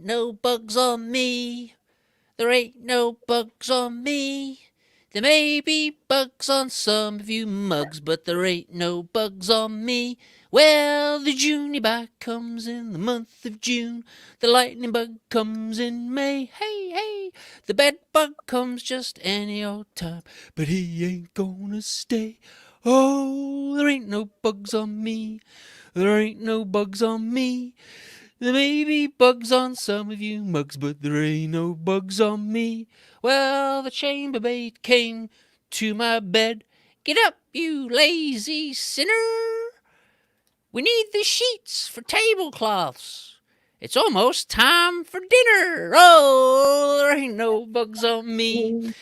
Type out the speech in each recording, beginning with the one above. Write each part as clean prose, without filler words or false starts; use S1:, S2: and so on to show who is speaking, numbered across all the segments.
S1: ain't no bugs on me. There ain't no bugs on me. There may be bugs on some of you mugs, but there ain't no bugs on me. Well, the Junie bug comes in the month of June. The lightning bug comes in May. Hey, hey. The bed bug comes just any old time, but he ain't gonna stay. Oh, there ain't no bugs on me. There ain't no bugs on me. There may be bugs on some of you mugs, but there ain't no bugs on me. Well, the chambermaid came to my bed. Get up, you lazy sinner. We need the sheets for tablecloths. It's almost time for dinner. Oh, there ain't no bugs on me.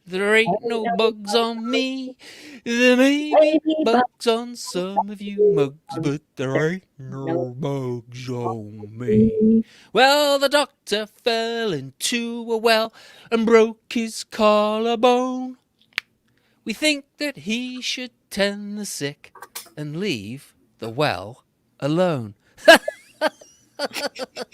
S1: There ain't no bugs on me. There may be bugs on some of you mugs, but there ain't no bugs on me. Well, the doctor fell into a well and broke his collarbone. We think that he should tend the sick and leave the well alone.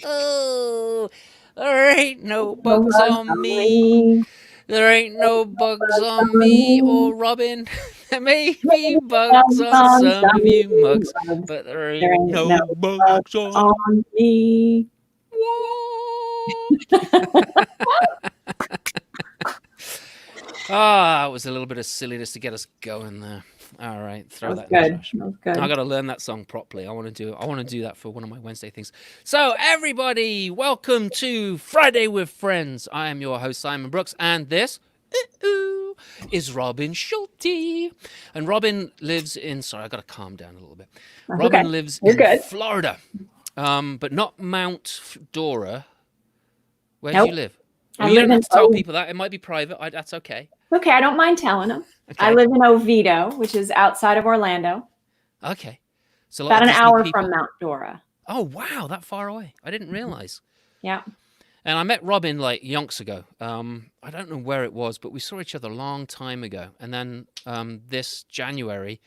S1: Oh, there ain't no bugs on me. There ain't no bugs on me or Robin. There may be bugs on some of you mugs, but there ain't no bugs on
S2: me.
S1: Ah, it was a little bit of silliness to get us going there. All right, throw that in the trash. I got to learn that song properly. I want to do that for one of my Wednesday things. So, everybody, welcome to Friday with Friends. I am your host Simon Brooks, and this is Robin Schulte. And Robin lives in. Sorry, I got to calm down a little bit. Robin lives in Florida, but not Mount Dora. Where do you live? Well, you don't have to tell people that. It might be private. That's okay.
S2: Okay, I don't mind telling them. Okay. I live in Oviedo, which is outside of Orlando.
S1: Okay. So
S2: about an hour from Mount Dora.
S1: Oh, wow, that far away. I didn't realize.
S2: Yeah.
S1: And I met Robin like yonks ago. I don't know where it was, but we saw each other a long time ago. And then this January,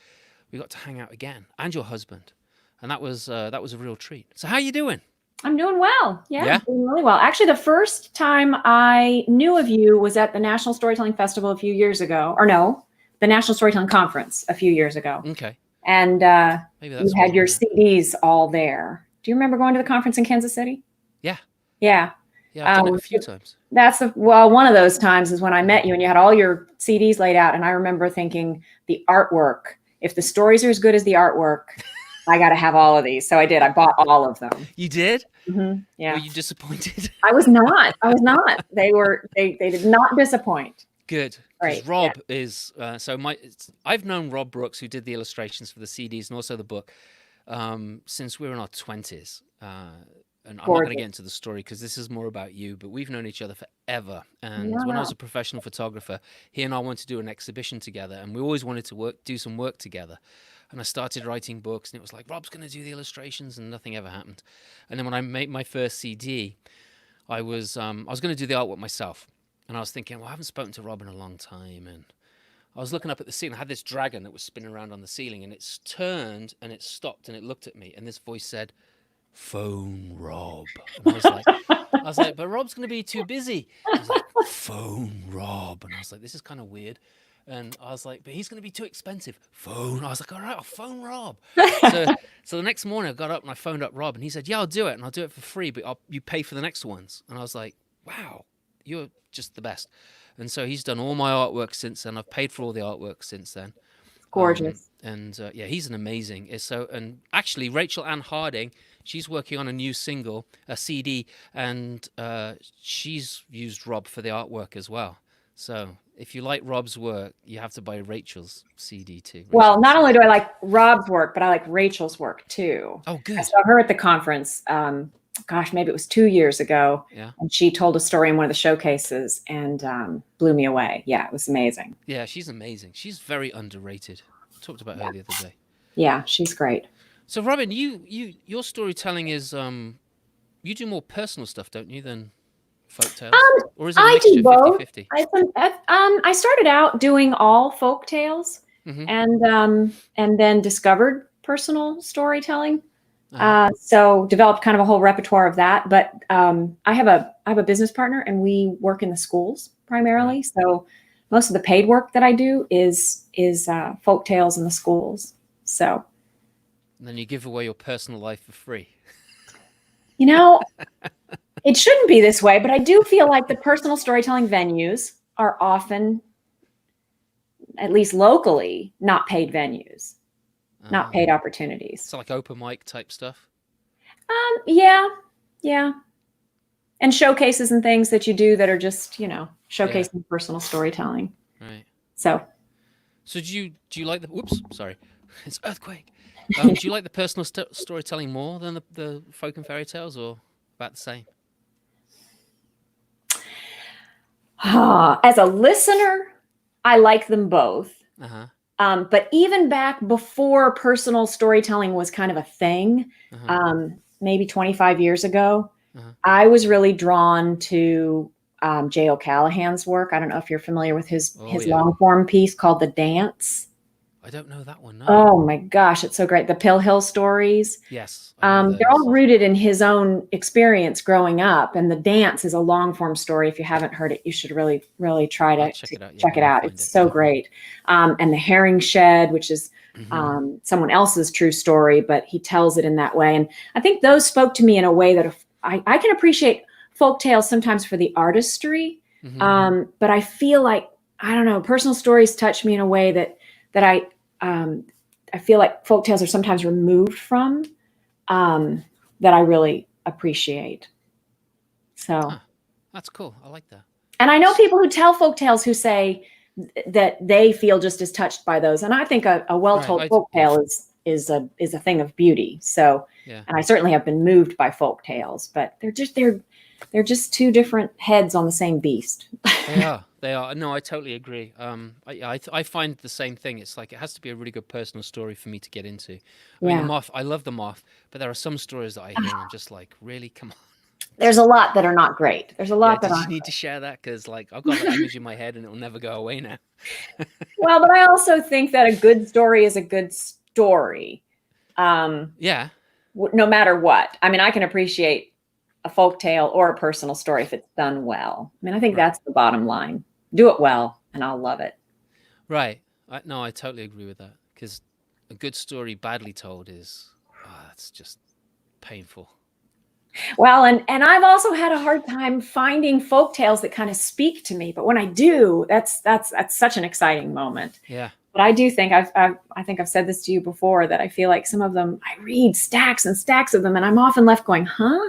S1: we got to hang out again, and your husband. And that was a real treat. So how you doing?
S2: I'm doing well. Yeah, doing really well. Actually, the first time I knew of you was at the National Storytelling Festival a few years ago. Or no, the National Storytelling Conference a few years ago.
S1: Okay.
S2: And you had your CDs all there. Do you remember going to the conference in Kansas City?
S1: Yeah.
S2: Yeah.
S1: Yeah, I've done it a few times.
S2: One of those times is when I met you and you had all your CDs laid out. And I remember thinking the artwork, if the stories are as good as the artwork, I got to have all of these. So I did. I bought all of them.
S1: You did?
S2: Mm-hmm. Yeah.
S1: Were you disappointed?
S2: I was not. They did not disappoint.
S1: Good. Because Rob is, I've known Rob Brooks, who did the illustrations for the CDs and also the book, since we were in our 20s. And I'm not going to get into the story because this is more about you, but we've known each other forever. And when I was a professional photographer, he and I wanted to do an exhibition together, and we always wanted to do some work together. And I started writing books, and it was like, Rob's going to do the illustrations, and nothing ever happened. And then when I made my first CD, I was going to do the artwork myself. And I was thinking, well, I haven't spoken to Rob in a long time. And I was looking up at the ceiling. I had this dragon that was spinning around on the ceiling, and it's turned, and it stopped, and it looked at me. And this voice said, phone Rob. And I was like, but Rob's going to be too busy. I was like, phone Rob. And I was like, this is kind of weird. And I was like, but he's going to be too expensive. Phone. I was like, all right, I'll phone Rob. So the next morning I got up and I phoned up Rob, and he said, yeah, I'll do it. And I'll do it for free, but you pay for the next ones. And I was like, wow, you're just the best. And so he's done all my artwork since then. I've paid for all the artwork since then.
S2: Gorgeous.
S1: He's an amazing. And actually, Rachel Ann Harding, she's working on a new single, a CD, and she's used Rob for the artwork as well. So if you like Rob's work, you have to buy Rachel's CD too.
S2: Well, not only do I like Rob's work, but I like Rachel's work too.
S1: Oh, good.
S2: I saw her at the conference. Maybe it was 2 years ago.
S1: Yeah.
S2: And she told a story in one of the showcases and blew me away. Yeah, it was amazing.
S1: Yeah, she's amazing. She's very underrated. I talked about her the other day.
S2: Yeah, she's great.
S1: So, Robin, your storytelling is you do more personal stuff, don't you, than folk tales? Or is it a mixture,
S2: do both.
S1: 50-50?
S2: I started out doing all folk tales, and then discovered personal storytelling. So developed kind of a whole repertoire of that. But I have a business partner, and we work in the schools primarily.
S1: Right.
S2: So most of the paid work that I do is folk tales in the schools. So
S1: And then you give away your personal life for free.
S2: you know, it shouldn't be this way, but I do feel like the personal storytelling venues are often, at least locally, not paid venues, not paid opportunities.
S1: So like open mic type stuff.
S2: Yeah, yeah. And showcases and things that you do that are just, showcasing personal storytelling.
S1: Right.
S2: So
S1: So do you like the? Whoops, sorry, it's earthquake. Do you like the personal storytelling more than the folk and fairy tales, or about the same?
S2: as a listener, I like them both.
S1: Uh-huh.
S2: But even back before personal storytelling was kind of a thing, maybe 25 years ago, I was really drawn to J. O'Callahan's work. I don't know if you're familiar with his long form piece called The Dance.
S1: I don't know that one. No.
S2: Oh my gosh, it's so great. The Pill Hill stories.
S1: Yes.
S2: They're all rooted in his own experience growing up. And The Dance is a long form story. If you haven't heard it, you should really, really try to check it out. It's so great. And The Herring Shed, which is someone else's true story, but he tells it in that way. And I think those spoke to me in a way that I can appreciate folk tales sometimes for the artistry. But I feel like, I don't know, personal stories touch me in a way that I feel like folk tales are sometimes removed from, that I really appreciate. So
S1: that's cool. I like that.
S2: And I know people who tell folk tales who say that they feel just as touched by those. And I think a well-told folk tale is a thing of beauty. So, and I certainly have been moved by folk tales, but they're just two different heads on the same beast.
S1: They are. No, I totally agree. I find the same thing. It's like it has to be a really good personal story for me to get into. I mean, The Moth, I love The Moth, but there are some stories that I hear and I'm just like, really? Come on.
S2: There's a lot that are not great. There's a lot that
S1: you need to share that because like I've got that image in my head and it will never go away now.
S2: Well, but I also think that a good story is a good story. No matter what. I mean, I can appreciate a folk tale or a personal story if it's done well. I mean, I think that's the bottom line. Do it well and I'll love it.
S1: Right. No, I totally agree with that because a good story badly told is, that's just painful.
S2: Well, and I've also had a hard time finding folk tales that kind of speak to me, but when I do, that's such an exciting moment.
S1: Yeah.
S2: But I do think I think I've said this to you before that I feel like some of them I read stacks and stacks of them, and I'm often left going, "Huh?"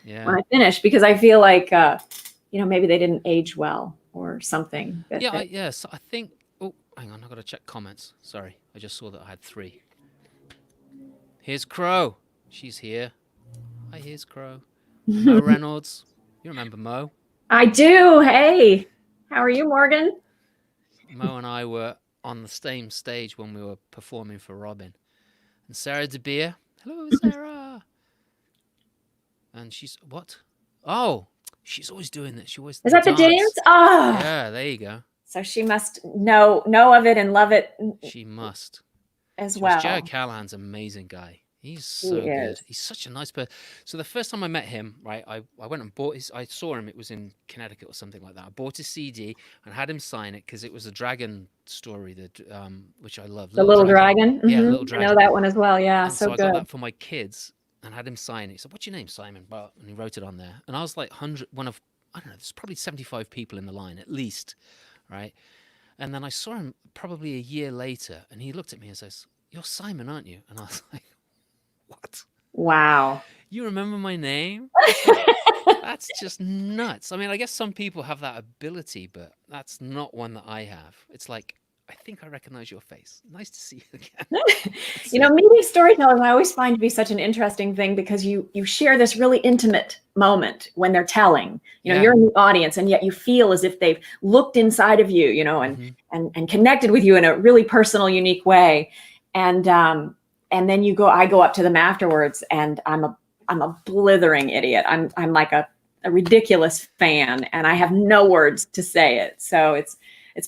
S2: when I finish because I feel like maybe they didn't age well or something.
S1: Yes, I think. Oh, hang on, I've got to check comments. Sorry, I just saw that I had 3. Here's Crow. She's here. Hi, here's Crow. Mo Reynolds. You remember Mo?
S2: I do. Hey, how are you, Morgan?
S1: Mo and I were on the same stage when we were performing for Robin. And Sarah De Beer. Hello, Sarah. And she's what? Oh, she's always doing this. She always
S2: is that the dance? Oh,
S1: yeah. There you go.
S2: So she must know of it and love it.
S1: She must
S2: as well.
S1: Joe Callahan's an amazing guy. He's so good. He's such a nice person. So the first time I met him, right, I went and bought his. I saw him. It was in Connecticut or something like that. I bought his CD and had him sign it because it was a dragon story that which I love.
S2: The Little Dragon.
S1: Yeah, Little Dragon.
S2: I know that one as well. Yeah,
S1: and
S2: so
S1: I
S2: good.
S1: got that for my kids and had him sign it. He said, "What's your name, Simon?" And he wrote it on there. And I was like, I don't know. There's probably 75 people in the line at least, right? And then I saw him probably a year later, and he looked at me and says, "You're Simon, aren't you?" And I was like, "What?
S2: Wow.
S1: You remember my name?" That's just nuts. I mean, I guess some people have that ability, but that's not one that I have. It's like, I think I recognize your face. Nice to see you again.
S2: Meeting storytellers I always find to be such an interesting thing because you share this really intimate moment when they're telling. You're in the audience and yet you feel as if they've looked inside of you, and connected with you in a really personal, unique way. And then I go up to them afterwards and I'm a blithering idiot. I'm like a ridiculous fan and I have no words to say it. So it's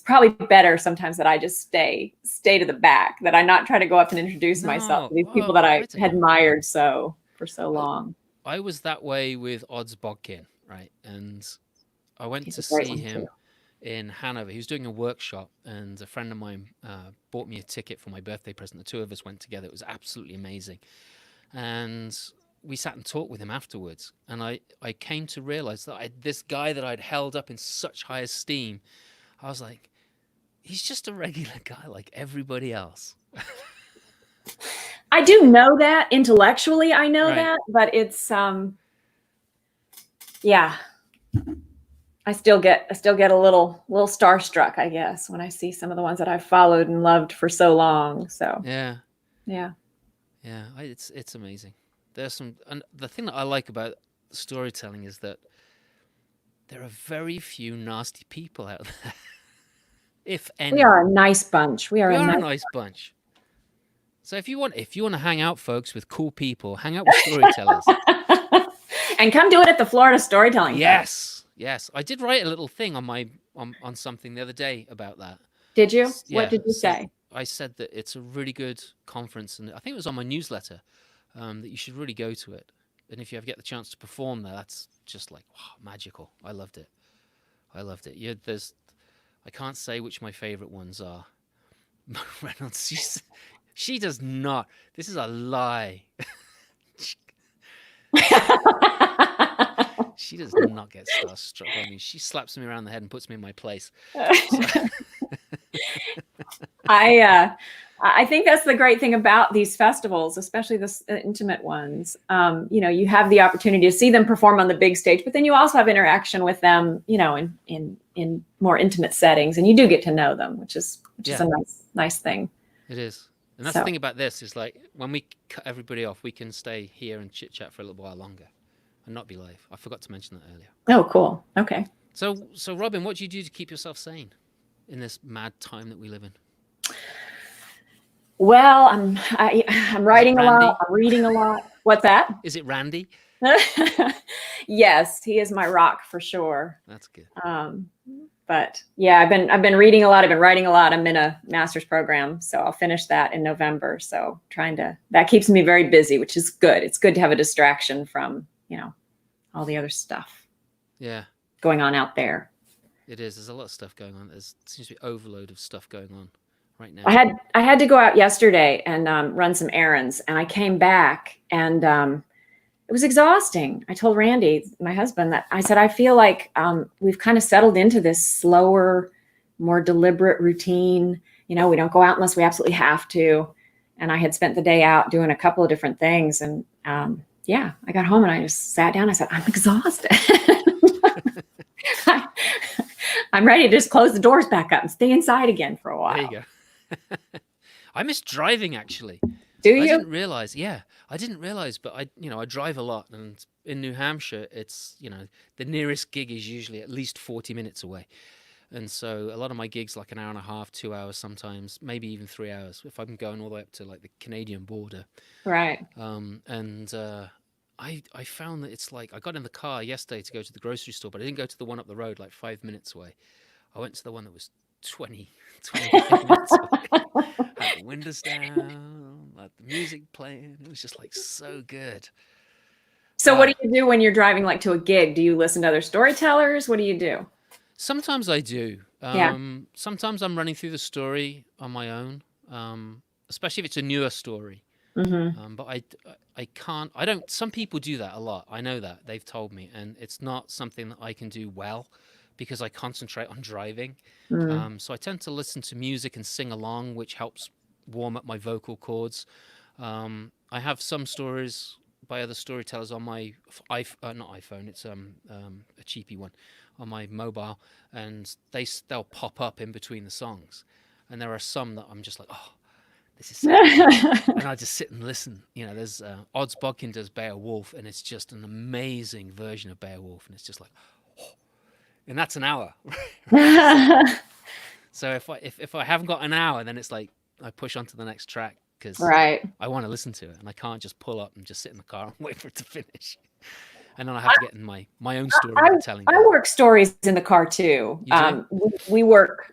S2: probably better sometimes that I just stay to the back, that I not try to go up and introduce myself to these people that I admired so for so long.
S1: I was that way with Odds Bodkin, right? And I went
S2: He's
S1: to
S2: a great
S1: see
S2: one
S1: him
S2: too.
S1: in Hanover. He was doing a workshop, and a friend of mine bought me a ticket for my birthday present. The two of us went together. It was absolutely amazing. And we sat and talked with him afterwards. And I came to realize that this guy that I'd held up in such high esteem, I was like, he's just a regular guy like everybody else.
S2: I do know that intellectually, I know
S1: Right.
S2: that, but it's yeah. I still get a little starstruck, I guess, when I see some of the ones that I've followed and loved for so long. So
S1: Yeah.
S2: yeah.
S1: Yeah. It's amazing. There's some, and the thing that I like about storytelling is that there are very few nasty people out there, if any.
S2: We are a nice bunch. We are
S1: We
S2: a
S1: are a
S2: nice
S1: nice bunch. So if you want to hang out, folks, with cool people, hang out with storytellers.
S2: and come do it at the Florida Storytelling Fest.
S1: Yes. I did write a little thing on my on something the other day about that.
S2: Did you? What
S1: Yeah.
S2: did you
S1: So
S2: say?
S1: I said that it's a really good conference, and I think it was on my newsletter, that you should really go to it. And if you ever get the chance to perform there, that's just like, wow, magical. I loved it. Yeah, I can't say which my favorite ones are. Reynolds, she does not. This is a lie. She does not get starstruck by me. She slaps me around the head and puts me in my place. So.
S2: I think that's the great thing about these festivals, especially the intimate ones. You have the opportunity to see them perform on the big stage, but then you also have interaction with them, in more intimate settings, and you do get to know them, which is a nice thing.
S1: It is. And that's the thing about this is, like, when we cut everybody off, we can stay here and chit chat for a little while longer and not be live. I forgot to mention that earlier.
S2: Oh, cool. Okay.
S1: So Robin, what do you do to keep yourself sane in this mad time that we live in?
S2: Well, I'm writing a lot. I'm reading a lot. What's that?
S1: Is it Randy?
S2: Yes, he is my rock for sure.
S1: That's good.
S2: But yeah, I've been reading a lot. I've been writing a lot. I'm in a master's program, so I'll finish that in November. So that keeps me very busy, which is good. It's good to have a distraction from, all the other stuff.
S1: Yeah.
S2: Going on out there.
S1: It is. There's a lot of stuff going on. There seems to be overload of stuff going on right now.
S2: I had to go out yesterday and run some errands, and I came back and it was exhausting. I told Randy, my husband, that I said, I feel like we've kind of settled into this slower, more deliberate routine. We don't go out unless we absolutely have to. And I had spent the day out doing a couple of different things. And I got home and I just sat down. I said, I'm exhausted. I'm ready to just close the doors back up and stay inside again for a while.
S1: There you go. I miss driving, actually.
S2: Do you?
S1: I didn't realize. Yeah, I didn't realize, but I drive a lot, and in New Hampshire, it's, the nearest gig is usually at least 40 minutes away, and so a lot of my gigs like an hour and a half, 2 hours, sometimes maybe even 3 hours if I'm going all the way up to like the Canadian border.
S2: Right.
S1: I found that it's like, I got in the car yesterday to go to the grocery store, but I didn't go to the one up the road like 5 minutes away. I went to the one that was 25 minutes away. Had the windows down, like the music playing. It was just like so good.
S2: So what do you do when you're driving like to a gig? Do you listen to other storytellers? What do you do?
S1: Sometimes I do. Sometimes I'm running through the story on my own, especially if it's a newer story.
S2: Mm-hmm.
S1: But I can't. I don't. Some people do that a lot. I know that. They've told me, and it's not something that I can do well because I concentrate on driving. So I tend to listen to music and sing along, which helps warm up my vocal cords. I have some stories by other storytellers on my not iPhone. It's a cheapy one on my mobile, and they'll pop up in between the songs. And there are some that I'm just like, oh, this is so good. And I just sit and listen. There's Odds Bodkin does Beowulf, and it's just an amazing version of Beowulf, and it's just like, oh. And that's an hour. So if I haven't got an hour, then it's like I push on to the next track because I want to listen to it, and I can't just pull up and just sit in the car and wait for it to finish. And then I have to get in my own storytelling.
S2: I work stories in the car too. We work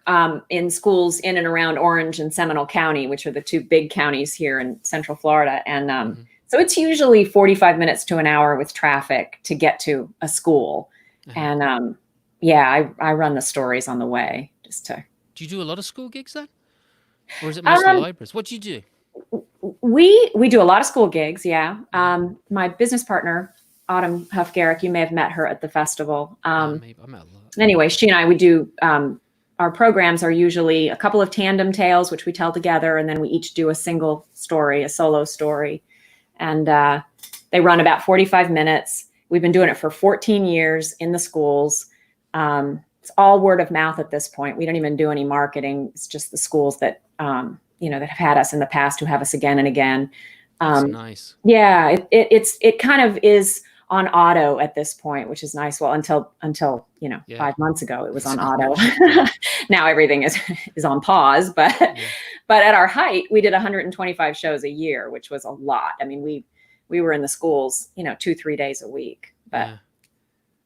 S2: in schools in and around Orange and Seminole County, which are the two big counties here in Central Florida. And So it's usually 45 minutes to an hour with traffic to get to a school. And I run the stories on the way just to.
S1: Do you do a lot of school gigs then? Or is it mostly libraries? What do you do?
S2: We do a lot of school gigs, yeah. My business partner, Autumn Huff-Garrick, you may have met her at the festival.
S1: Maybe I met a lot.
S2: Anyway, she and I, we do, our programs are usually a couple of tandem tales, which we tell together, and then we each do a single story, a solo story. And they run about 45 minutes. We've been doing it for 14 years in the schools. It's all word of mouth at this point. We don't even do any marketing. It's just the schools that, that have had us in the past who have us again and again.
S1: That's nice.
S2: Yeah, it kind of is on auto at this point, which is nice. Well, until 5 months ago, it was on auto. Now everything is on pause. But at our height, we did 125 shows a year, which was a lot. I mean, we were in the schools, 2-3 days a week. But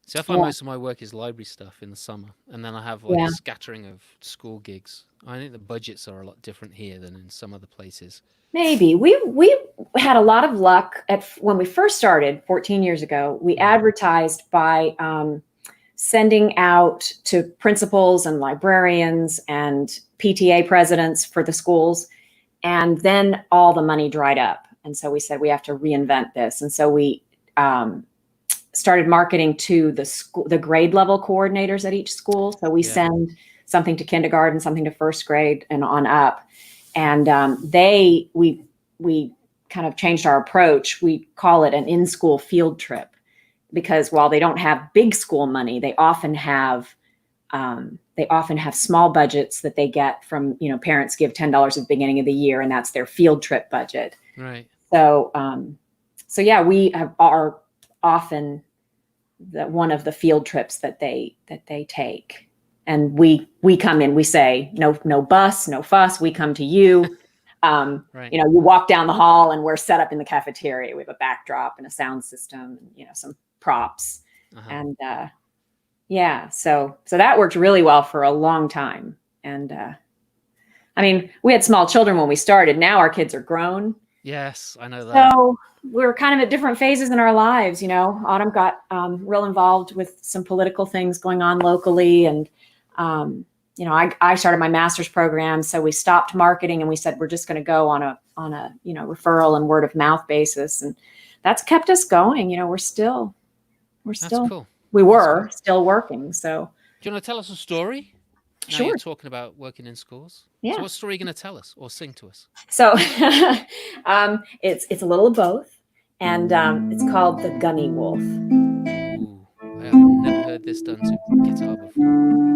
S1: see, I find most of my work is library stuff in the summer, and then I have like a scattering of school gigs. I think the budgets are a lot different here than in some other places.
S2: Maybe we had a lot of luck when we first started 14 years ago. We advertised by sending out to principals and librarians and PTA presidents for the schools, and then all the money dried up. And so we said we have to reinvent this, and so we started marketing to the grade level coordinators at each school. So we send something to kindergarten, something to first grade, and on up. And we kind of changed our approach. We call it an in-school field trip, because while they don't have big school money, they often have small budgets that they get from, parents give $10 at the beginning of the year, and that's their field trip budget.
S1: Right.
S2: So we are often one of the field trips that they take. And we come in, we say, no bus, no fuss. We come to you.
S1: Right.
S2: You walk down the hall and we're set up in the cafeteria. We have a backdrop and a sound system, some props. And so that worked really well for a long time. And we had small children when we started. Now our kids are grown.
S1: Yes, I know that.
S2: So we're kind of at different phases in our lives. Autumn got real involved with some political things going on locally, and I started my master's program, so we stopped marketing and we said we're just going to go on a referral and word of mouth basis, and that's kept us going. We're still
S1: cool.
S2: We were still working. So
S1: do you want to tell us a story? Now
S2: sure.
S1: You're talking about working in schools.
S2: Yeah.
S1: So what story are you going to tell us or sing to us?
S2: So it's a little of both, and it's called The Gunny Wolf.
S1: Ooh, I have never heard this done to guitar before.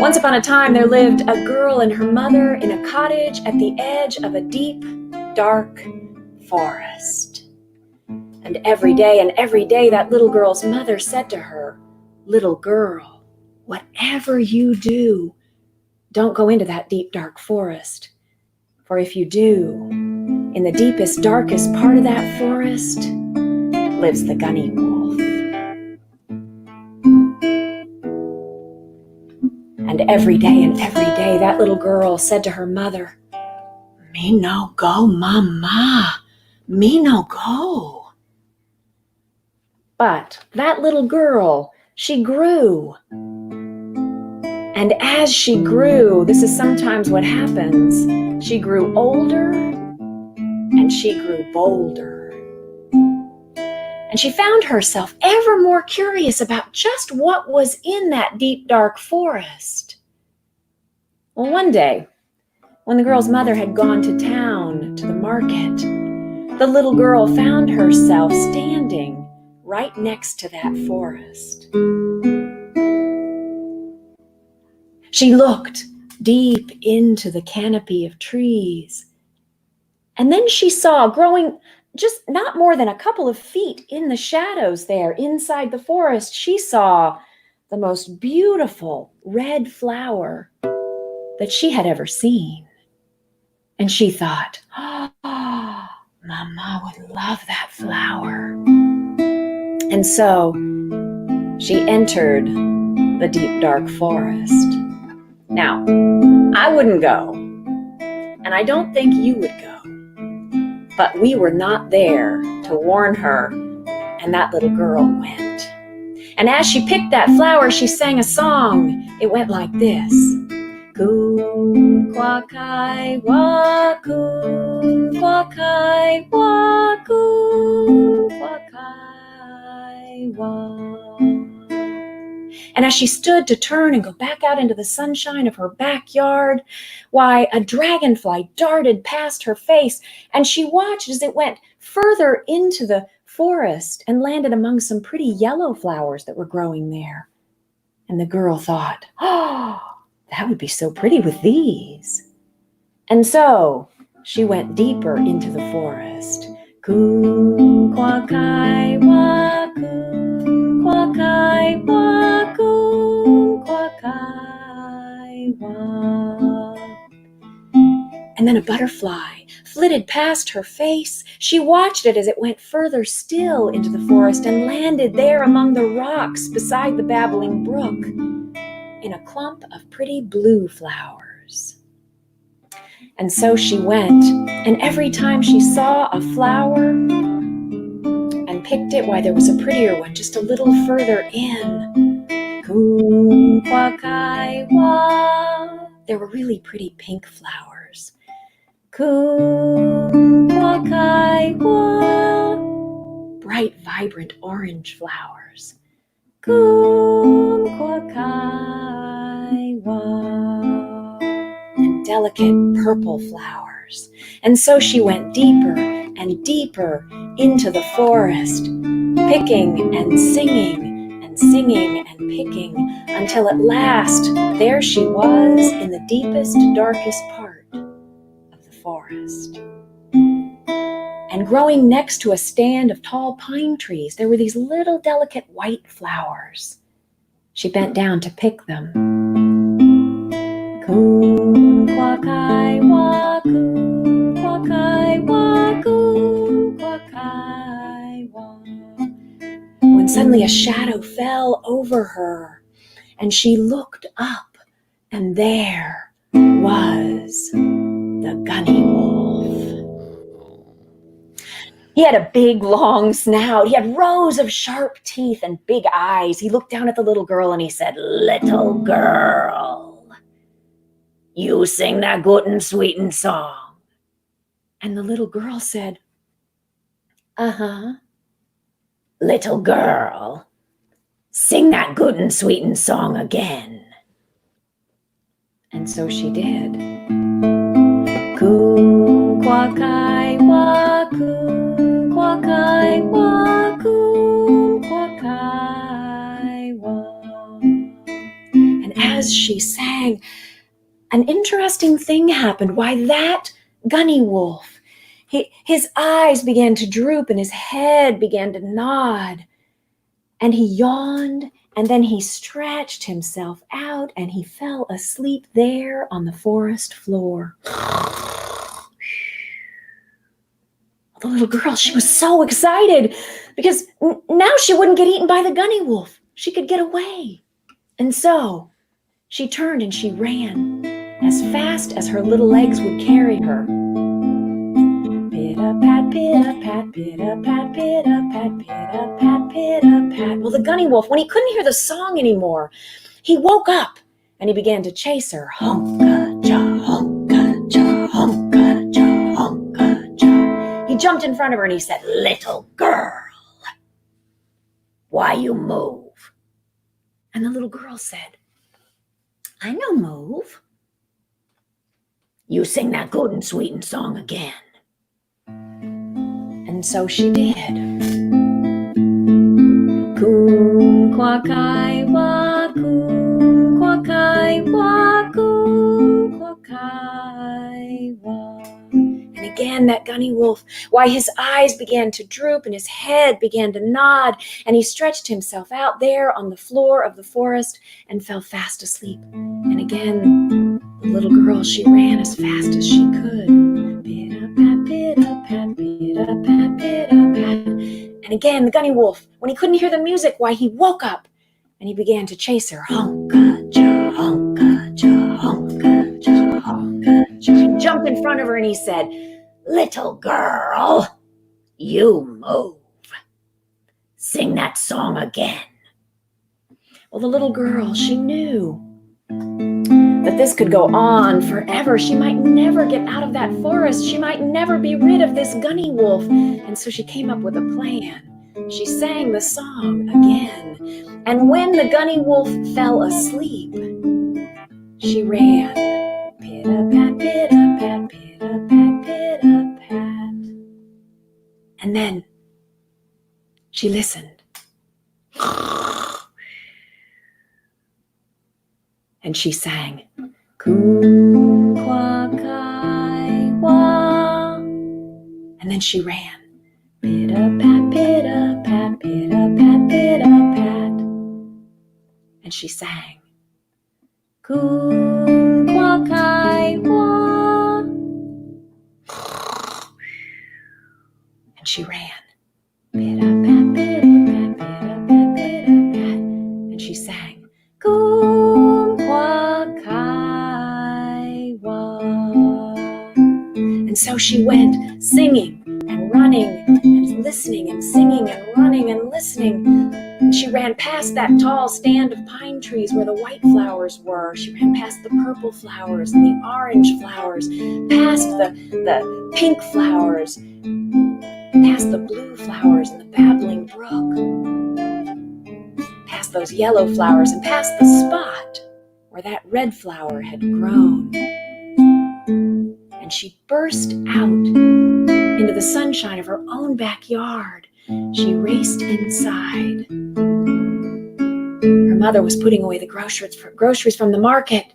S2: Once upon a time, there lived a girl and her mother in a cottage at the edge of a deep, dark forest. And every day, that little girl's mother said to her, "Little girl, whatever you do, don't go into that deep, dark forest. For if you do, in the deepest, darkest part of that forest lives the Gunny Wolf." And every day, that little girl said to her mother, "Me no go, mama. Me no go." But that little girl, she grew. And as she grew, this is sometimes what happens, she grew older and she grew bolder. And she found herself ever more curious about just what was in that deep, dark forest. Well, one day, when the girl's mother had gone to town, to the market, the little girl found herself standing right next to that forest. She looked deep into the canopy of trees, and then she saw, growing just not more than a couple of feet in the shadows there inside the forest, she saw the most beautiful red flower that she had ever seen. And she thought, "Oh, Mama would love that flower." And so she entered the deep, dark forest. Now, I wouldn't go, and I don't think you would go, but we were not there to warn her, and that little girl went. And as she picked that flower, she sang a song. It went like this. Coon, quack-I, coon, quack-I, coon, quack-I, And as she stood to turn and go back out into the sunshine of her backyard, why, a dragonfly darted past her face, and she watched as it went further into the forest and landed among some pretty yellow flowers that were growing there. And the girl thought, oh, that would be so pretty with these. And so she went deeper into the forest. Coon, quack-I, coon, quack-I, coon, quack-I, And then a butterfly flitted past her face. She watched it as it went further still into the forest and landed there among the rocks beside the babbling brook in a clump of pretty blue flowers. And so she went, and every time she saw a flower and picked it, why, there was a prettier one just a little further in. Coon, quack-I, there were really pretty pink flowers. Coon, quack-I, bright, vibrant orange flowers. Coon, quack-I, and delicate purple flowers. And so she went deeper and deeper into the forest, picking and singing and singing and picking, until at last there she was in the deepest, darkest part of the forest. And growing next to a stand of tall pine trees, there were these little delicate white flowers. She bent down to pick them. Coon, quack-I, coon, quack-I, coon, quack-I, when suddenly a shadow fell over her, and she looked up, and there was the gunny wolf. He had a big, long snout. He had rows of sharp teeth and big eyes. He looked down at the little girl and he said, "Little girl, you sing that good and sweet and song." And the little girl said, "Uh-huh." "Little girl, sing that good and sweet and song again." And so she did. Coon, quack-I, coon, quack-I, coon, quack-I, And as she sang, an interesting thing happened. Why, that gunny wolf, his eyes began to droop and his head began to nod. And he yawned, and then he stretched himself out, and he fell asleep there on the forest floor. The little girl, she was so excited because now she wouldn't get eaten by the gunny wolf. She could get away. And so she turned and she ran as fast as her little legs would carry her. Pit-a-pat, pit-a-pat, pit-a-pat, pit-a-pat, pit-a-pat, pit-a-pat. Well, the gunny wolf, when he couldn't hear the song anymore, he woke up and he began to chase her. Honka-cha, honka-cha, honka-cha, honka-cha. He jumped in front of her and he said, "Little girl, why you move?" And the little girl said, "I no move." "You sing that good and sweet and song again." And so she did. Coon, quack-I, coon, quack-I, coon, quack-I, And again, that gunny wolf, why, his eyes began to droop and his head began to nod, and he stretched himself out there on the floor of the forest and fell fast asleep. And again, the little girl, she ran as fast as she could. Pit-a-pat, pit-a-pat, pit-a-pat, pit-a-pat. And again, the gunny wolf, when he couldn't hear the music, why, he woke up and he began to chase her. Honka-cha, honka-cha, honka-cha, honka-cha. He jumped in front of her and he said, "Little girl, you move. Sing that song again." Well, the little girl, she knew that this could go on forever. She might never get out of that forest. She might never be rid of this gunny wolf. And so she came up with a plan. She sang the song again. And when the gunny wolf fell asleep, she ran. Pit-a-pat, pit-a-pat, pit-a-pat, pit-a-pat. And then she listened. And she sang, "Coon, quack, I, wah." And then she ran. Pit-a-pat, pit-a-pat, pit-a-pat, pit-a-pat. And she sang, "Coon, quack, I, wah." And she ran. Pit-a-pat, pit-a-pat, pit-a-pat, pit-a-pat. And she sang, "Coon, quack, I, wah." And so she went singing and running and listening and singing and running and listening. And she ran past that tall stand of pine trees where the white flowers were. She ran past the purple flowers and the orange flowers, past the pink flowers, past the blue flowers and the babbling brook, past those yellow flowers and past the spot where that red flower had grown. And she burst out into the sunshine of her own backyard. She raced inside. Her mother was putting away the groceries from the market,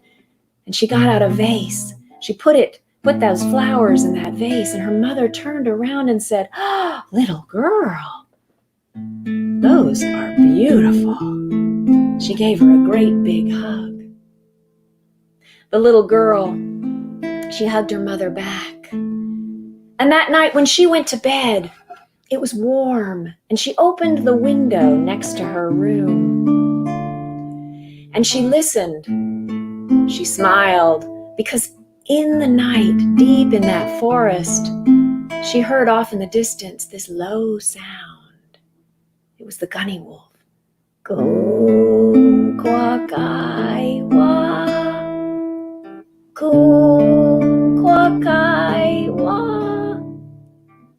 S2: and she got out a vase. She put those flowers in that vase, and her mother turned around and said, "Oh, little girl, those are beautiful." She gave her a great big hug. The little girl, she hugged her mother back. And that night when she went to bed, it was warm, and she opened the window next to her room. And she listened. She smiled, because in the night, deep in that forest, she heard off in the distance this low sound. It was the gunny wolf. "Coon, quack, I, wah. Coon, quack, I, wah.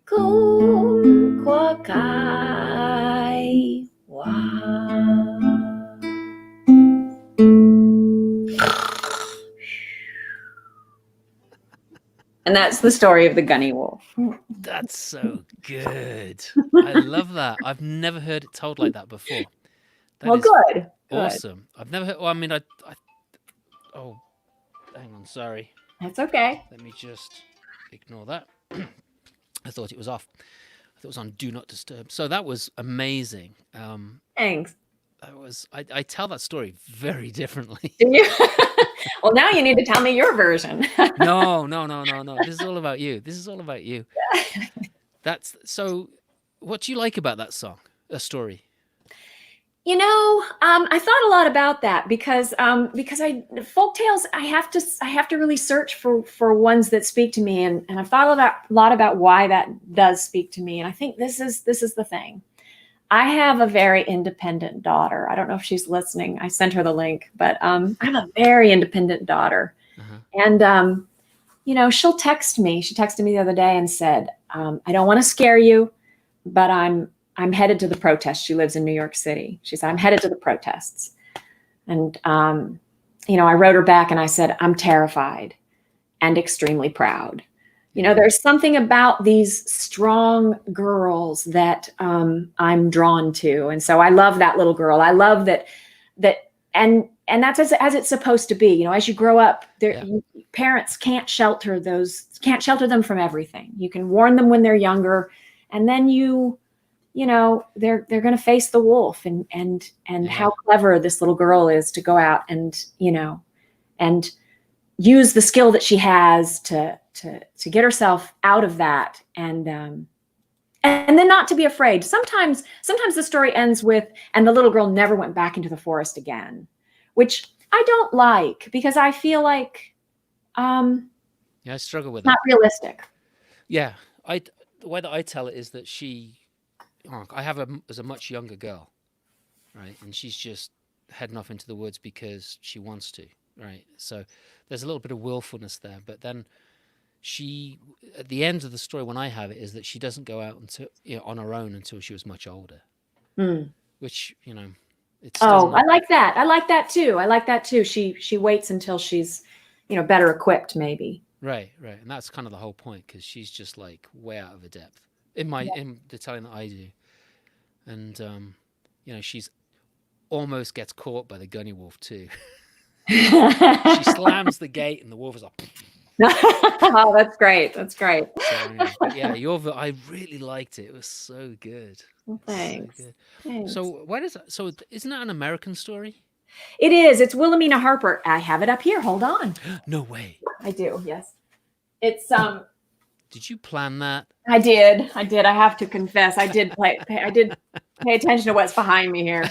S2: Coon, quack, I, wah." And that's the story of the gunny wolf.
S1: That's so good. I love that. I've never heard it told like that before. That
S2: Well,
S1: is
S2: good.
S1: awesome. I've never heard. Well, I mean, oh, hang on. Sorry.
S2: That's okay.
S1: Let me just ignore that. I thought it was off. I thought it was on Do Not Disturb. So that was amazing.
S2: Thanks.
S1: That was. I tell that story very differently.
S2: Do you? Well, now you need to tell me your version.
S1: No. This is all about you. That's so. What do you like about that song? A story.
S2: I thought a lot about that because folktales, I have to really search for ones that speak to me, and I've thought a lot about why that does speak to me, and I think this is the thing. I have a very independent daughter. I don't know if she's listening. I sent her the link, but I have a very independent daughter, and she'll text me. She texted me the other day and said, "I don't want to scare you, but I'm headed to the protest." She lives in New York City. She said, "I'm headed to the protests." And, I wrote her back and I said, "I'm terrified and extremely proud." There's something about these strong girls that I'm drawn to. And so I love that little girl. I love that, and that's as it's supposed to be. As you grow up, parents can't shelter them from everything. You can warn them when they're younger, and then they're going to face the wolf, and how clever this little girl is to go out and use the skill that she has to get herself out of that, and And then not to be afraid. Sometimes the story ends with, and the little girl never went back into the forest again, which I don't like because I feel like
S1: Yeah, I struggle with
S2: not
S1: that.
S2: realistic.
S1: Yeah, I the way that I tell it is that I have a as a much younger girl, right, and she's just heading off into the woods because she wants to, right. So there's a little bit of willfulness there, but then she at the end of the story when I have it is that she doesn't go out until on her own until she was much older,
S2: Mm.
S1: which it
S2: Oh,
S1: doesn't.
S2: I like that. I like that too. I like that too. She waits until she's, better equipped, maybe.
S1: Right, right, and that's kind of the whole point because she's just like way out of her depth in the telling that I do, and she's almost gets caught by the gunny wolf too. She slams the gate and the wolf is like.
S2: Oh, that's great. That's great.
S1: So anyway, but yeah, I really liked it. It was so good,
S2: Well,
S1: so
S2: thanks.
S1: good.
S2: Thanks.
S1: So where does that? So isn't that an American story?
S2: It is. It's Wilhelmina Harper. I have it up here. Hold on.
S1: No way.
S2: I do. Yes. It's
S1: Did you plan that?
S2: I did. I did. I have to confess. I did pay attention to what's behind me here.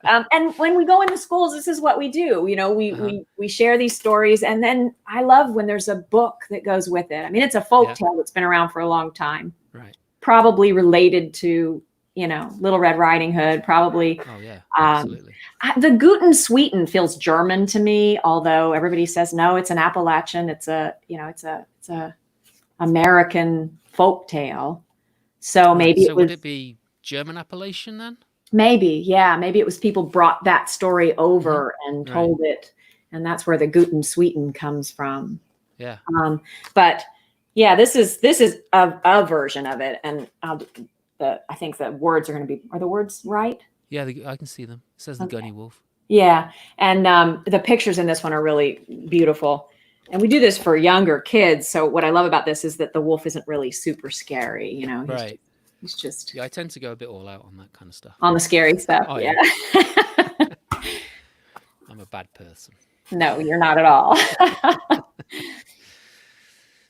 S2: And when we go into schools, this is what we do.
S1: Uh-huh.
S2: We share these stories, and then I love when there's a book that goes with it. I mean, it's a folk
S1: Yeah.
S2: tale that's been around for a long time,
S1: Right.
S2: probably related to Little Red Riding Hood. Probably
S1: Oh yeah.
S2: um,
S1: Absolutely.
S2: the Guten Sweeten feels German to me, although everybody says no, it's an Appalachian. It's a American folk tale. So
S1: Right.
S2: maybe
S1: So
S2: it
S1: would
S2: was.
S1: it be German appellation then?
S2: Maybe, yeah. Maybe it was people brought that story
S1: Mm-hmm.
S2: over and
S1: Right.
S2: told it, and that's where the Guten Sweeten comes from.
S1: Yeah.
S2: But yeah, this is a version of it, and I think the words are the words right?
S1: Yeah. I can see them. It says the
S2: Okay.
S1: gunny wolf.
S2: Yeah, and the pictures in this one are really beautiful. And we do this for younger kids. So what I love about this is that the wolf isn't really super scary.
S1: Right.
S2: He's just
S1: Yeah. I tend to go a bit all out on that kind of stuff.
S2: on the scary stuff.
S1: Oh
S2: Yeah.
S1: yeah. I'm a bad person.
S2: No, you're not at all.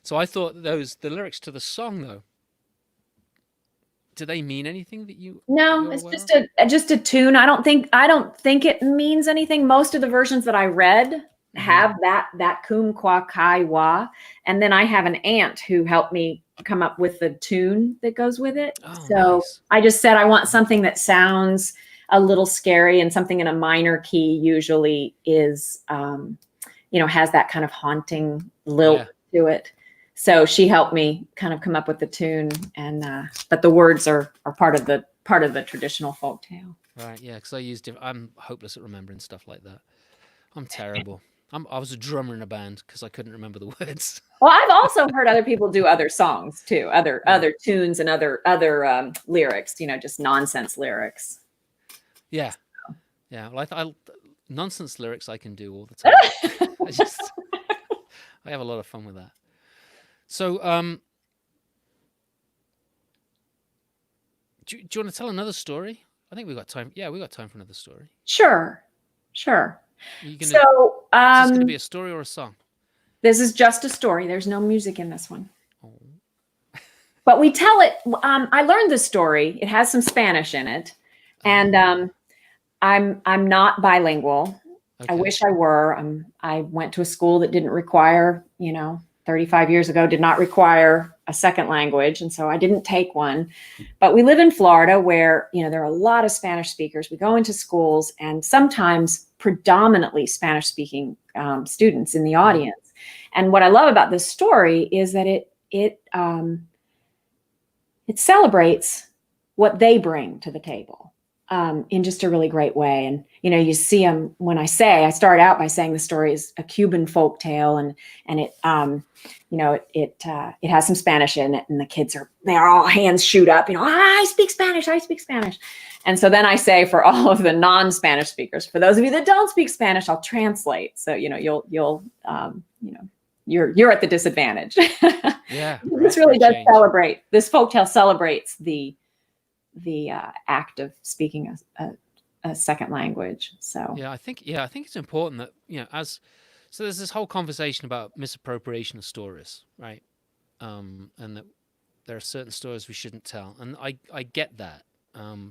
S1: So I thought the lyrics to the song though. Do they mean anything that
S2: No,
S1: you're
S2: it's
S1: aware of?
S2: just a tune. I don't think it means anything. Most of the versions that I read
S1: Mm-hmm.
S2: have that kum qua kai wa, and then I have an aunt who helped me come up with the tune that goes with it.
S1: Oh,
S2: So
S1: nice.
S2: I just said I want something that sounds a little scary, and something in a minor key usually is has that kind of haunting lilt
S1: Yeah.
S2: to it. So she helped me kind of come up with the tune, and but the words are part of the traditional folk tale.
S1: Right. Yeah. Because I'm hopeless at remembering stuff like that. I'm terrible. I was a drummer in a band because I couldn't remember the words.
S2: Well, I've also heard other people do other songs too, other
S1: Yeah.
S2: other tunes and other lyrics. Just nonsense lyrics.
S1: Yeah. Yeah. Well, nonsense lyrics I can do all the time. I have a lot of fun with that. So, do you want to tell another story? I think we got time. Yeah, we got time for another story.
S2: Sure, sure.
S1: Are you gonna?
S2: So
S1: Is this gonna be a story or a song?
S2: this is just a story. There's no music in this one.
S1: Oh.
S2: But we tell it. I learned this story. It has some Spanish in it, and I'm not bilingual. I
S1: Okay.
S2: wish I were. I went to a school that didn't require, 35 years ago, did not require a second language, and so I didn't take one. But we live in Florida, where there are a lot of Spanish speakers. We go into schools, and sometimes predominantly Spanish-speaking students in the audience. And what I love about this story is that it celebrates what they bring to the table in just a really great way. And you see them when I start out by saying the story is a Cuban folk tale, and it it has some Spanish in it, and the kids they're all hands shoot up. I speak Spanish. I speak Spanish. And so then I say, for all of the non-Spanish speakers, for those of you that don't speak Spanish, I'll translate. So you're at the disadvantage.
S1: Yeah.
S2: This really does celebrate. This folktale celebrates the act of speaking a second language. So
S1: yeah, I think it's important that so there's this whole conversation about misappropriation of stories, right? And that there are certain stories we shouldn't tell, and I get that.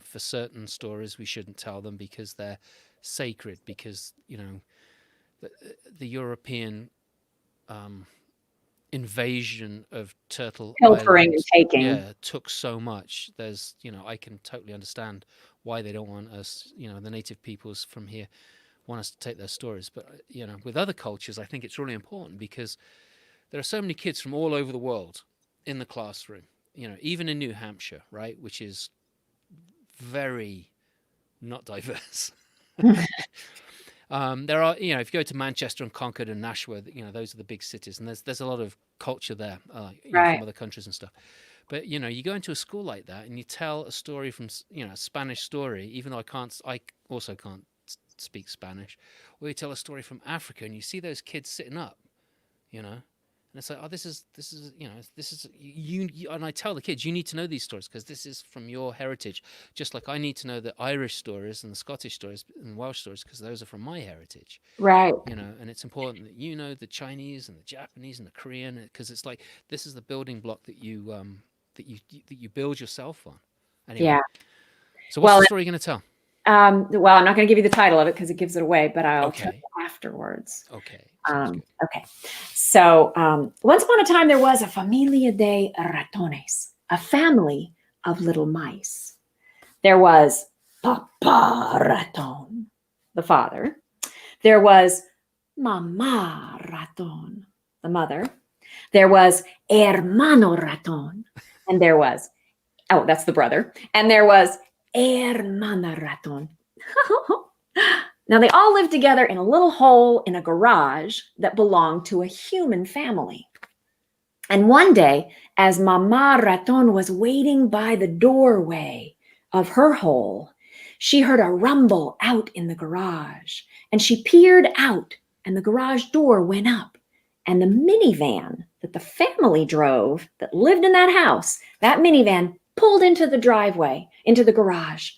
S1: For certain stories, we shouldn't tell them because they're sacred. Because the European invasion of Turtle
S2: Pilfering and
S1: Island,
S2: taking.
S1: took so much. There's, I can totally understand why they don't want us, the native peoples from here want us to take their stories. But, with other cultures, I think it's really important because there are so many kids from all over the world in the classroom, even in New Hampshire, right, which is very not diverse. There are, if you go to Manchester and Concord and Nashua, those are the big cities, and there's a lot of culture there,
S2: Right.
S1: from other countries and stuff. But you go into a school like that and you tell a story from, a Spanish story, even though I also can't speak Spanish, or you tell a story from Africa and you see those kids sitting up, and it's like, oh, this is you, and I tell the kids, you need to know these stories because this is from your heritage, just like I need to know the Irish stories and the Scottish stories and Welsh stories because those are from my heritage.
S2: Right.
S1: And it's important that you know the Chinese and the Japanese and the Korean, because it's like this is the building block that you build yourself on. Anyway,
S2: Yeah.
S1: so what's
S2: Well,
S1: the story you're going to tell?
S2: Well, I'm not going to give you the title of it because it gives it away, but I'll tell
S1: Okay.
S2: you afterwards.
S1: Okay. Sounds good.
S2: Okay. So once upon a time, there was a familia de ratones, a family of little mice. There was Papa Raton, the father. There was Mama Raton, the mother. There was Hermano Raton. And there was, oh, that's the brother. And there was Hermana Raton. Now, they all lived together in a little hole in a garage that belonged to a human family. And one day, as Mama Raton was waiting by the doorway of her hole, she heard a rumble out in the garage. And she peered out, and the garage door went up. And the minivan that the family drove that lived in that house, that minivan pulled into the driveway, into the garage.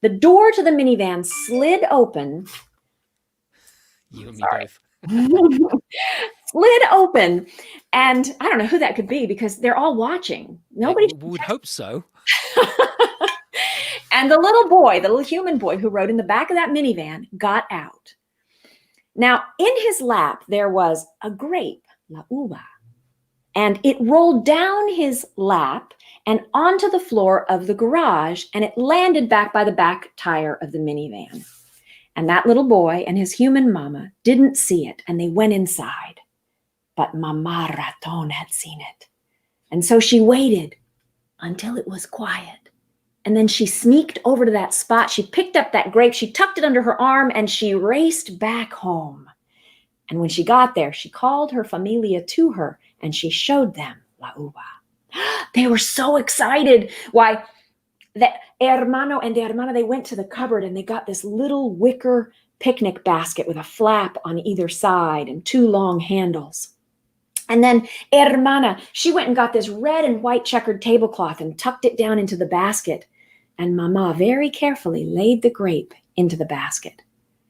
S2: The door to the minivan slid open.
S1: You and me both.
S2: Slid open. And I don't know who that could be because they're all watching. Nobody
S1: would hope so.
S2: And the little boy, the little human boy who rode in the back of that minivan got out. Now, in his lap, there was a grape, la uva. And it rolled down his lap and onto the floor of the garage, and it landed back by the back tire of the minivan. And that little boy and his human mama didn't see it, and they went inside. But Mama Raton had seen it. And so she waited until it was quiet. And then she sneaked over to that spot. She picked up that grape, she tucked it under her arm, and she raced back home. And when she got there, she called her familia to her, and she showed them la uva. They were so excited. Why, the hermano and the hermana, they went to the cupboard and they got this little wicker picnic basket with a flap on either side and two long handles. And then hermana, she went and got this red and white checkered tablecloth and tucked it down into the basket. And mama very carefully laid the grape into the basket.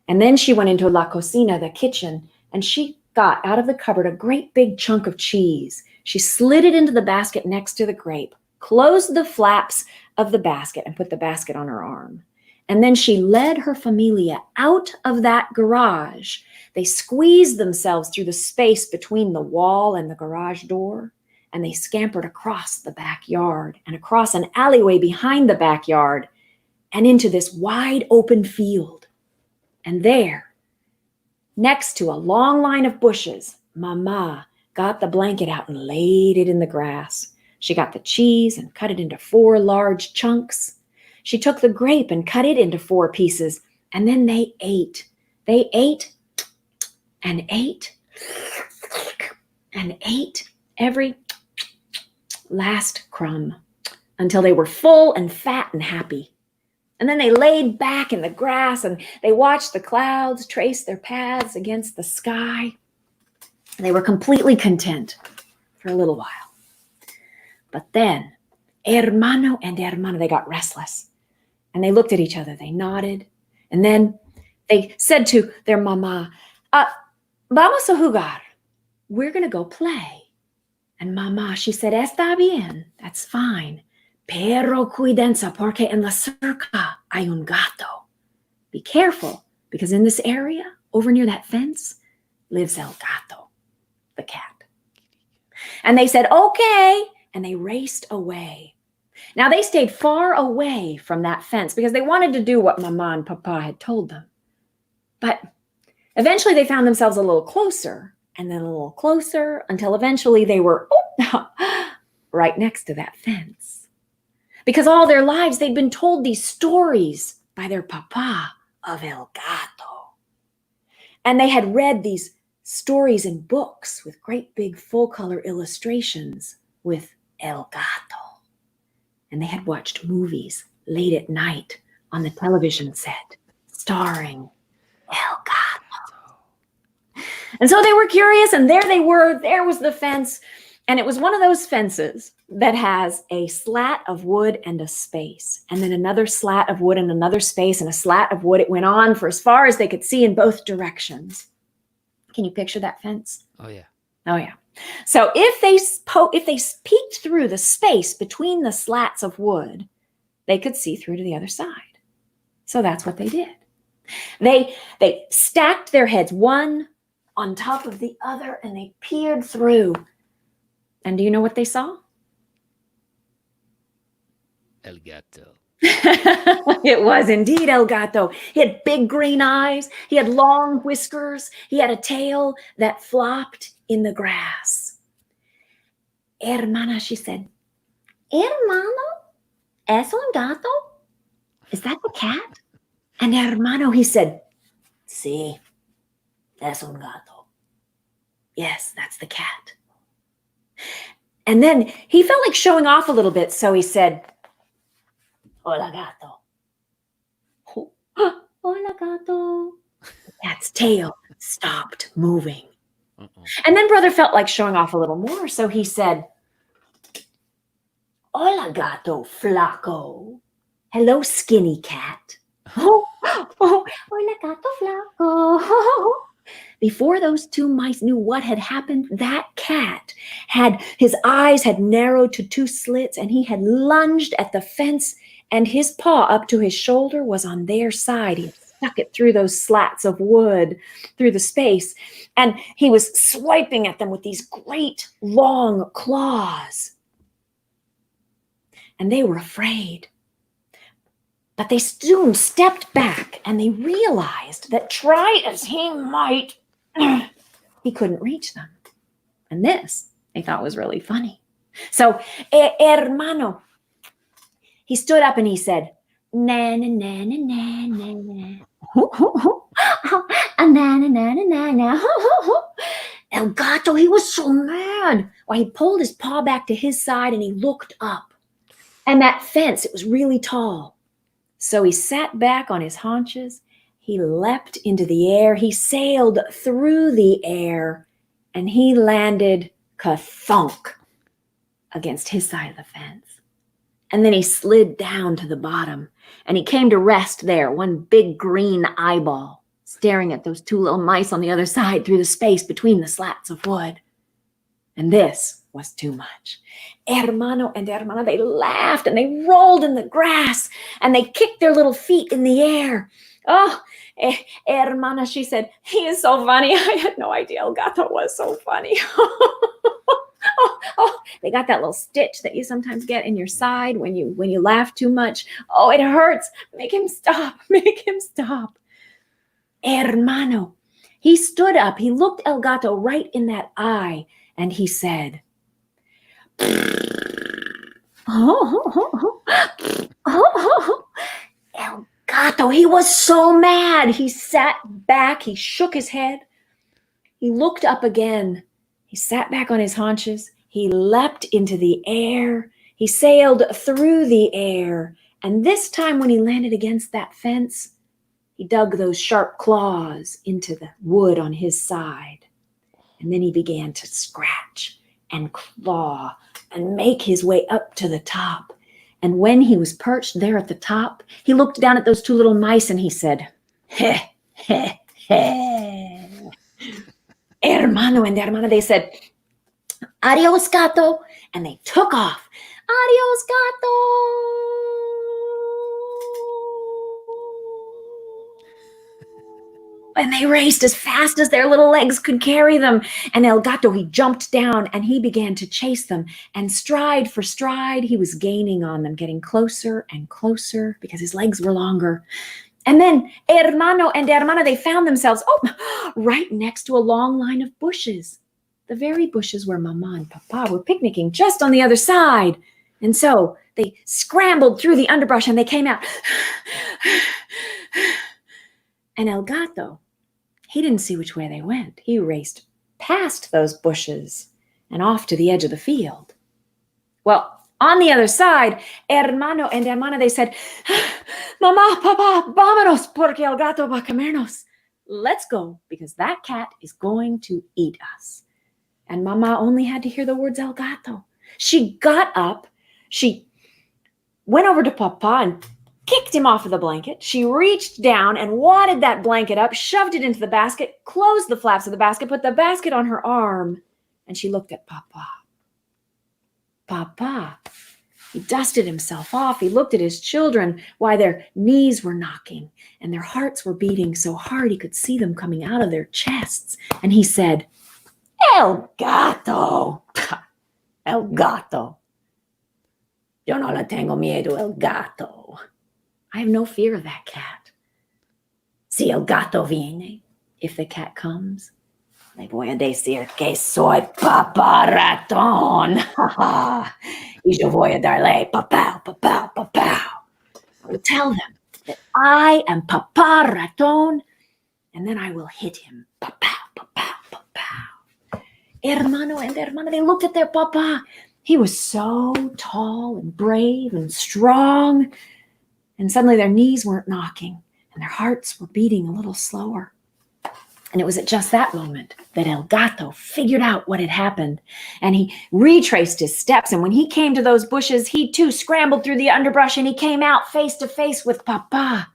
S2: And then she went into la cocina, the kitchen, and she got out of the cupboard a great big chunk of cheese. She slid it into the basket next to the grape, closed the flaps of the basket, and put the basket on her arm. And then she led her familia out of that garage. They squeezed themselves through the space between the wall and the garage door, and they scampered across the backyard and across an alleyway behind the backyard and into this wide open field. And there, next to a long line of bushes, Mama got the blanket out and laid it in the grass. She got the cheese and cut it into 4 large chunks. She took the grape and cut it into 4 pieces, and then they ate. They ate and ate and ate every last crumb until they were full and fat and happy. And then they laid back in the grass and they watched the clouds trace their paths against the sky. They were completely content for a little while. But then, hermano and hermana, they got restless. And they looked at each other. They nodded. And then they said to their mama, vamos a jugar. We're going to go play. And Mama, she said, está bien, that's fine. Pero cuídense porque en la cerca hay un gato. Be careful, because in this area, over near that fence, lives El Gato, the cat. And they said, okay, and they raced away. Now, they stayed far away from that fence because they wanted to do what Mama and Papa had told them. But eventually they found themselves a little closer, and then a little closer, until eventually they were right next to that fence. Because all their lives they'd been told these stories by their Papa of El Gato. And they had read these stories in books with great big full-color illustrations with El Gato. And they had watched movies late at night on the television set starring El Gato. And so they were curious, and there they were. There was the fence. And it was one of those fences that has a slat of wood and a space, and then another slat of wood and another space and a slat of wood. It went on for as far as they could see in both directions. Can you picture that fence?
S1: Oh, yeah.
S2: Oh, yeah. So if they peeked through the space between the slats of wood, they could see through to the other side. So that's what they did. They stacked their heads one on top of the other, and they peered through. And do you know what they saw?
S1: El Gato.
S2: It was indeed El Gato. He had big green eyes. He had long whiskers. He had a tail that flopped in the grass. Hermana, she said, Hermano, ¿es un gato? Is that the cat? And hermano, he said, Sí, es un gato. Yes, that's the cat. And then he felt like showing off a little bit, so he said, Hola, gato. Hola, gato. The cat's tail stopped moving. And then brother felt like showing off a little more, so he said, Hola, gato flaco. Hello, skinny cat. Hola, gato flaco. Before those two mice knew what had happened, that cat his eyes had narrowed to two slits, and he had lunged at the fence, and his paw up to his shoulder was on their side. He had stuck it through those slats of wood, through the space, and he was swiping at them with these great long claws. And they were afraid. But they soon stepped back, and they realized that try as he might, he couldn't reach them. And this they thought was really funny. So, hermano, he stood up and he said, na na na na na na na. Na na na na na. El Gato, he was so mad. Why, he pulled his paw back to his side and he looked up. And that fence, it was really tall. So he sat back on his haunches. He leapt into the air. He sailed through the air, and he landed ka-thunk against his side of the fence. And then he slid down to the bottom, and he came to rest there, one big green eyeball, staring at those two little mice on the other side through the space between the slats of wood. And this was too much. Hermano and hermana, they laughed and they rolled in the grass and they kicked their little feet in the air. Oh, hermana, she said, he is so funny. I had no idea El Gato was so funny. They got that little stitch that you sometimes get in your side when you laugh too much. Oh, it hurts. Make him stop. Make him stop. Hermano, he stood up. He looked El Gato right in that eye and he said, El Gato, he was so mad. He sat back. He shook his head. He looked up again. He sat back on his haunches. He leapt into the air. He sailed through the air. And this time when he landed against that fence, he dug those sharp claws into the wood on his side. And then he began to scratch and claw and make his way up to the top. And when he was perched there at the top, he looked down at those two little mice and he said, heh, heh, heh. Hermano and hermana, they said, Adios, gato. And they took off. Adios, gato. And they raced as fast as their little legs could carry them. And El Gato, he jumped down and he began to chase them. And stride for stride, he was gaining on them, getting closer and closer because his legs were longer. And then Hermano and Hermana, they found themselves, right next to a long line of bushes. The very bushes where Mama and Papa were picnicking just on the other side. And so they scrambled through the underbrush and they came out. And El Gato, he didn't see which way they went. He raced past those bushes and off to the edge of the field. Well, on the other side, Hermano and Hermana, they said, Mama, Papa, vámonos, porque el gato va a comernos. Let's go, because that cat is going to eat us. And Mama only had to hear the words el gato. She got up, she went over to Papa and kicked him off of the blanket. She reached down and wadded that blanket up, shoved it into the basket, closed the flaps of the basket, put the basket on her arm, and she looked at Papa. Papa, he dusted himself off. He looked at his children, why their knees were knocking and their hearts were beating so hard he could see them coming out of their chests. And he said, El gato, el gato. Yo no le tengo miedo el gato. I have no fear of that cat. Si el gato viene, if the cat comes, le voy a decir que soy Papa Ratón. Y yo voy a darle papau, papau, papau. I will tell them that I am Papa Ratón, and then I will hit him. Papau, papau, papau. Hermano and hermana, they looked at their papa. He was so tall and brave and strong. And suddenly their knees weren't knocking and their hearts were beating a little slower. And it was at just that moment that El Gato figured out what had happened. And he retraced his steps. And when he came to those bushes, he too scrambled through the underbrush and he came out face to face with Papa.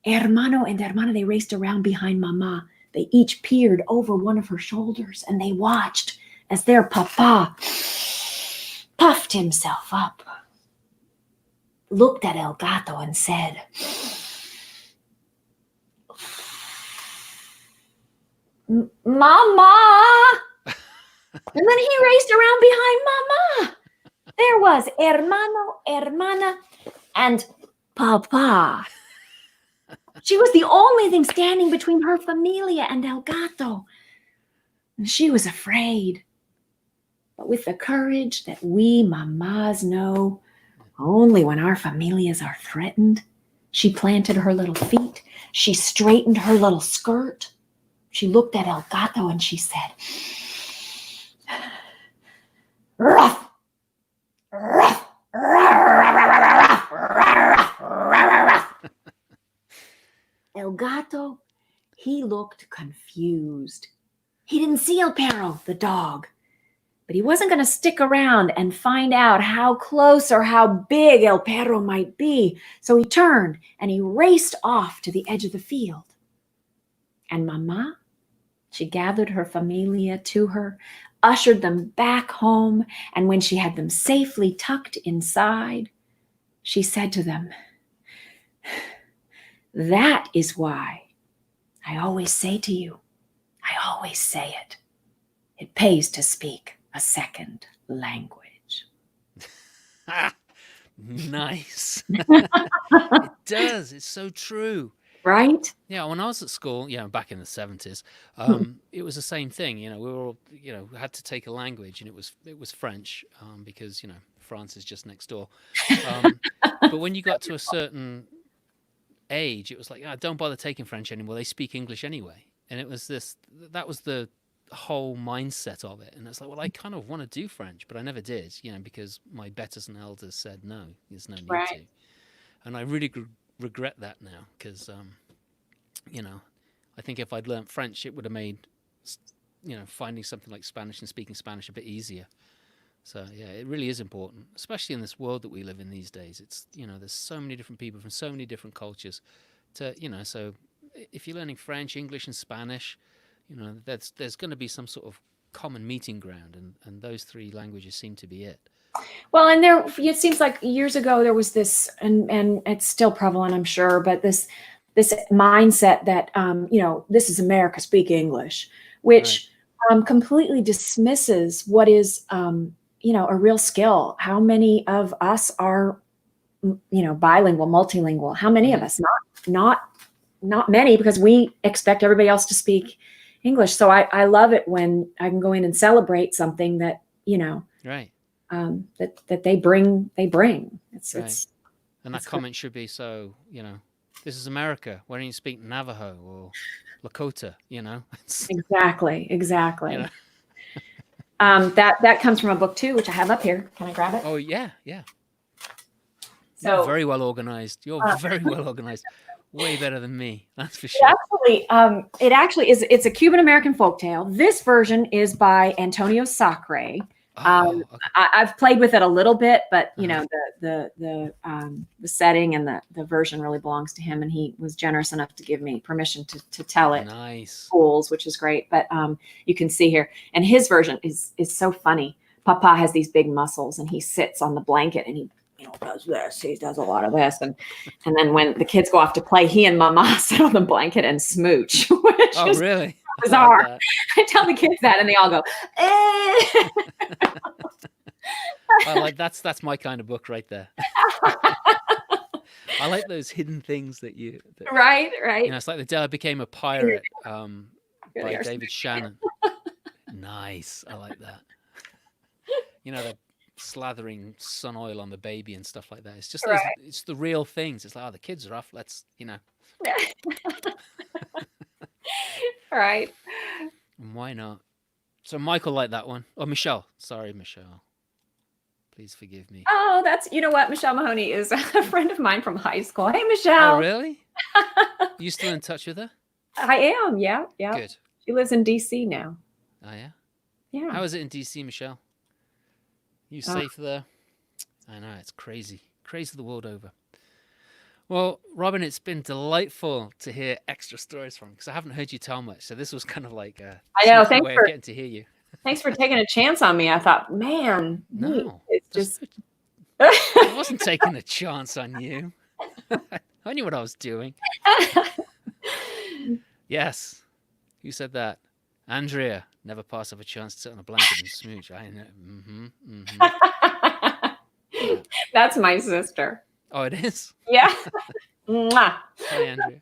S2: Hermano and Hermana, they raced around behind Mama. They each peered over one of her shoulders and they watched as their Papa puffed himself up, looked at El Gato and said, Mama! And then he raced around behind Mama. There was Hermano, Hermana, and Papa. She was the only thing standing between her familia and El Gato. And she was afraid. But with the courage that we mamas know, only when our familias are threatened, she planted her little feet. She straightened her little skirt. She looked at El Gato and she said, ruff, ruff, ruff, ruff, ruff, ruff. El Gato, he looked confused. He didn't see El Perro, the dog. But he wasn't going to stick around and find out how close or how big El Perro might be. So he turned and he raced off to the edge of the field. And Mama, she gathered her familia to her, ushered them back home, and when she had them safely tucked inside, she said to them, that is why I always say to you, I always say it, it pays to speak a second language.
S1: Nice. It does. It's so true.
S2: Right?
S1: Yeah, when I was at school, back in the 70s, it was the same thing. We were all, had to take a language, and it was French, because France is just next door. But when you got to a certain age, it was like, don't bother taking French anymore. They speak English anyway, and that was the whole mindset of it. And it's like, well, I kind of want to do French, but I never did, because my betters and elders said no, there's no need to, and I really regret that now, because I think if I'd learnt French, it would have made finding something like Spanish and speaking Spanish a bit easier. So yeah, it really is important, especially in this world that we live in these days. It's there's so many different people from so many different cultures to so if you're learning French, English and Spanish, there's going to be some sort of common meeting ground, and those three languages seem to be it.
S2: Well, and it seems like years ago there was this, and it's still prevalent, I'm sure, but this mindset that this is America, speak English, which completely dismisses what is a real skill. How many of us are bilingual, multilingual? How many of us? Not many, because we expect everybody else to speak English. So I love it when I can go in and celebrate something that
S1: Right.
S2: that they bring. It's
S1: and that comment should be, so this is America. Why don't you speak Navajo or Lakota?
S2: Exactly. That comes from a book too, which I have up here. Can I grab it?
S1: Oh yeah.
S2: So
S1: You're very well organized. Way better than me, that's for sure.
S2: It actually is. It's a Cuban American folktale. This version is by Antonio Sacre. Okay. I've played with it a little bit, but the setting and the version really belongs to him, and he was generous enough to give me permission to tell it.
S1: Nice.
S2: Schools, which is great. But you can see here, and his version is so funny. Papa has these big muscles, and he sits on the blanket, and he does this. He does a lot of this, and then when the kids go off to play, he and Mama sit on the blanket and smooch. Which is
S1: really
S2: bizarre. I tell the kids that, and they all go, eh.
S1: That's my kind of book right there. I like those hidden things that
S2: right.
S1: It's like The Day I Became a Pirate by David Shannon. Nice. I like that. The slathering sun oil on the baby and stuff like that. It's just it's the real things. It's like, the kids are off. Let's
S2: Right.
S1: And why not? So Michael liked that one. Oh, Michelle. Sorry, Michelle. Please forgive me.
S2: Oh, that's, what? Michelle Mahoney is a friend of mine from high school. Hey, Michelle.
S1: Oh, really? You still in touch with her?
S2: I am. Yeah.
S1: Good.
S2: She lives in DC now.
S1: Oh, yeah?
S2: Yeah.
S1: How is it in DC, Michelle? You safe there? I know, it's crazy. Crazy the world over. Well, Robin, it's been delightful to hear extra stories from you, because I haven't heard you tell much. So this was kind of like a way of getting to hear you.
S2: Thanks for taking a chance on me. I thought, man,
S1: no,
S2: it's just
S1: I wasn't taking a chance on you. I knew what I was doing. Yes. Who said that? Andrea, never pass up a chance to sit on a blanket and smooch. I know.
S2: That's my sister.
S1: Oh, it is?
S2: Yeah. Mwah.
S1: Hi, Andrea.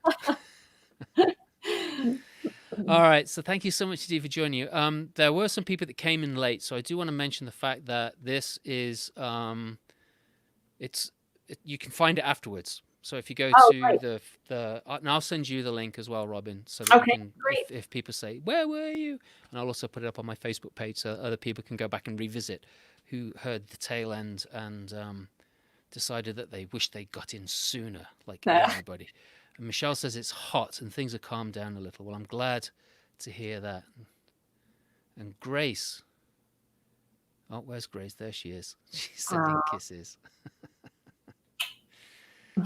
S1: All right. So thank you so much, Steve, for joining you. There were some people that came in late, so I do want to mention the fact that this is you can find it afterwards. So if you go to and I'll send you the link as well, Robin, so that you can, if people say, where were you? And I'll also put it up on my Facebook page so other people can go back and revisit who heard the tail end and decided that they wish they got in sooner, like everybody. And Michelle says it's hot and things have calmed down a little. Well, I'm glad to hear that. And Grace. Oh, where's Grace? There she is. She's sending kisses.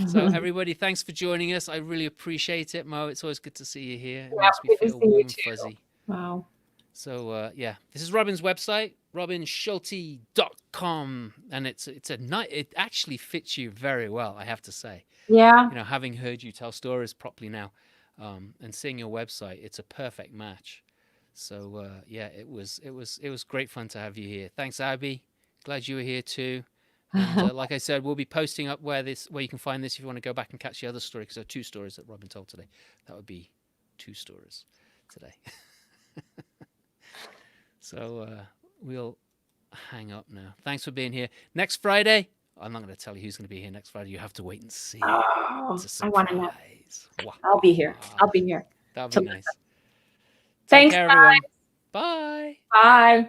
S1: So everybody, thanks for joining us. I really appreciate it, Mo. It's always good to see you here. It makes me feel warm and fuzzy.
S2: Wow.
S1: So this is Robin's website, robinschulte.com, and it actually fits you very well, I have to say.
S2: Yeah.
S1: Having heard you tell stories properly now, and seeing your website, it's a perfect match. So it was great fun to have you here. Thanks, Abby. Glad you were here too. And like I said, we'll be posting up where you can find this if you want to go back and catch the other story, because there are 2 stories that Robin told today. That would be 2 stories today. So we'll hang up now. Thanks for being here. Next Friday, I'm not going to tell you who's going to be here next Friday. You have to wait and see.
S2: Oh, I want to know.
S1: Wow.
S2: I'll be here.
S1: That'll be nice.
S2: Thanks,
S1: Take care, everyone. Bye.
S2: Bye.